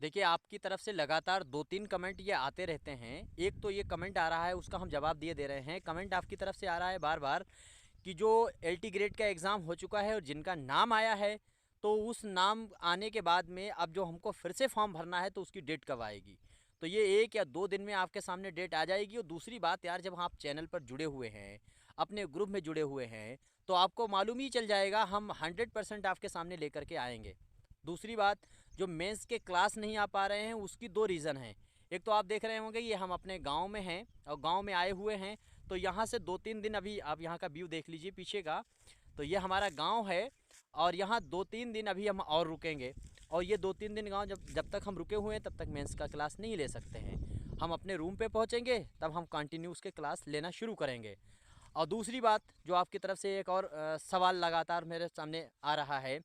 देखिए, आपकी तरफ से लगातार 2-3 कमेंट ये आते रहते हैं। एक तो ये कमेंट आ रहा है, उसका हम जवाब दिए दे रहे हैं। कमेंट आपकी तरफ से आ रहा है बार-बार कि जो एलटी ग्रेड का एग्ज़ाम हो चुका है और जिनका नाम आया है, तो उस नाम आने के बाद में अब जो हमको फिर से फॉर्म भरना है तो उसकी डेट कब आएगी? तो ये 1 या 2 दिन में आपके सामने डेट आ जाएगी। और दूसरी बात यार, जब आप चैनल पर जुड़े हुए हैं, अपने ग्रुप में जुड़े हुए हैं, तो आपको मालूम ही चल जाएगा, हम 100% आपके सामने लेकर के आएँगे। दूसरी बात, जो मेंस के क्लास नहीं आ पा रहे हैं उसकी 2 रीज़न हैं। एक तो आप देख रहे होंगे ये हम अपने गाँव में हैं और गाँव में आए हुए हैं, तो यहाँ से 2-3 दिन, अभी आप यहाँ का व्यू देख लीजिए पीछे का, तो ये हमारा गाँव है और यहाँ 2-3 दिन अभी हम और रुकेंगे। और ये 2-3 दिन गाँव जब जब तक हम रुके हुए हैं तब तक मेंस का क्लास नहीं ले सकते हैं। हम अपने रूम पे पहुँचेंगे तब हम कंटिन्यू उसके क्लास लेना शुरू करेंगे। और दूसरी बात, जो आपकी तरफ से एक और सवाल लगातार मेरे सामने आ रहा है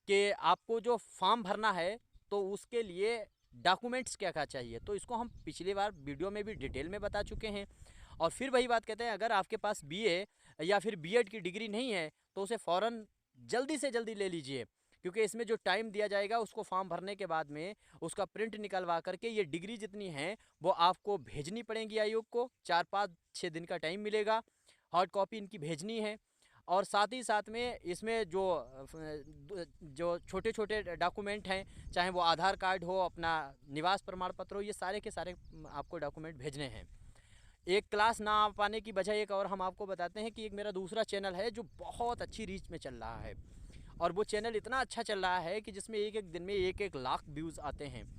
कि आपको जो फॉर्म भरना है तो उसके लिए डॉक्यूमेंट्स क्या क्या चाहिए, तो इसको हम पिछली बार वीडियो में भी डिटेल में बता चुके हैं। और फिर वही बात कहते हैं, अगर आपके पास बीए या फिर बीएड की डिग्री नहीं है तो उसे फ़ौरन जल्दी से जल्दी ले लीजिए, क्योंकि इसमें जो टाइम दिया जाएगा उसको फॉर्म भरने के बाद में उसका प्रिंट निकलवा करके ये डिग्री जितनी है वो आपको भेजनी पड़ेगी आयोग को। 4-5-6 दिन का टाइम मिलेगा, हार्ड कॉपी इनकी भेजनी है। और साथ ही साथ में इसमें जो छोटे छोटे डॉक्यूमेंट हैं, चाहे वो आधार कार्ड हो, अपना निवास प्रमाण पत्र हो, ये सारे के सारे आपको डॉक्यूमेंट भेजने हैं। एक क्लास ना आ पाने की वजह एक और हम आपको बताते हैं कि एक मेरा दूसरा चैनल है जो बहुत अच्छी रीच में चल रहा है, और वो चैनल इतना अच्छा चल रहा है कि जिसमें एक एक दिन में 1-1 लाख व्यूज़ आते हैं।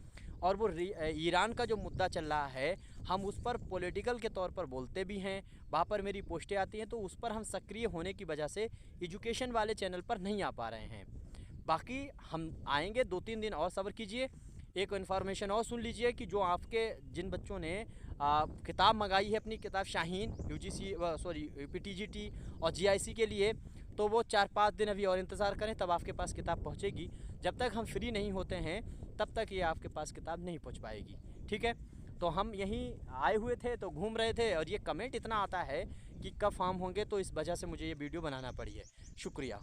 और वो ईरान का जो मुद्दा चल रहा है, हम उस पर पॉलिटिकल के तौर पर बोलते भी हैं, वहाँ पर मेरी पोस्टें आती हैं, तो उस पर हम सक्रिय होने की वजह से एजुकेशन वाले चैनल पर नहीं आ पा रहे हैं। बाकी हम आएंगे, 2-3 दिन और सब्र कीजिए। एक इन्फॉर्मेशन और सुन लीजिए कि जो आपके जिन बच्चों ने किताब मंगाई है, अपनी किताब शाहीन यूजीसी सॉरी यूपीटीजीटी और जीआईसी के लिए, तो वो 4-5 दिन अभी और इंतज़ार करें, तब आपके पास किताब पहुंचेगी। जब तक हम फ्री नहीं होते हैं तब तक ये आपके पास किताब नहीं पहुंच पाएगी। ठीक है, तो हम यहीं आए हुए थे तो घूम रहे थे, और ये कमेंट इतना आता है कि कब फॉर्म होंगे, तो इस वजह से मुझे ये वीडियो बनाना पड़ी है। शुक्रिया।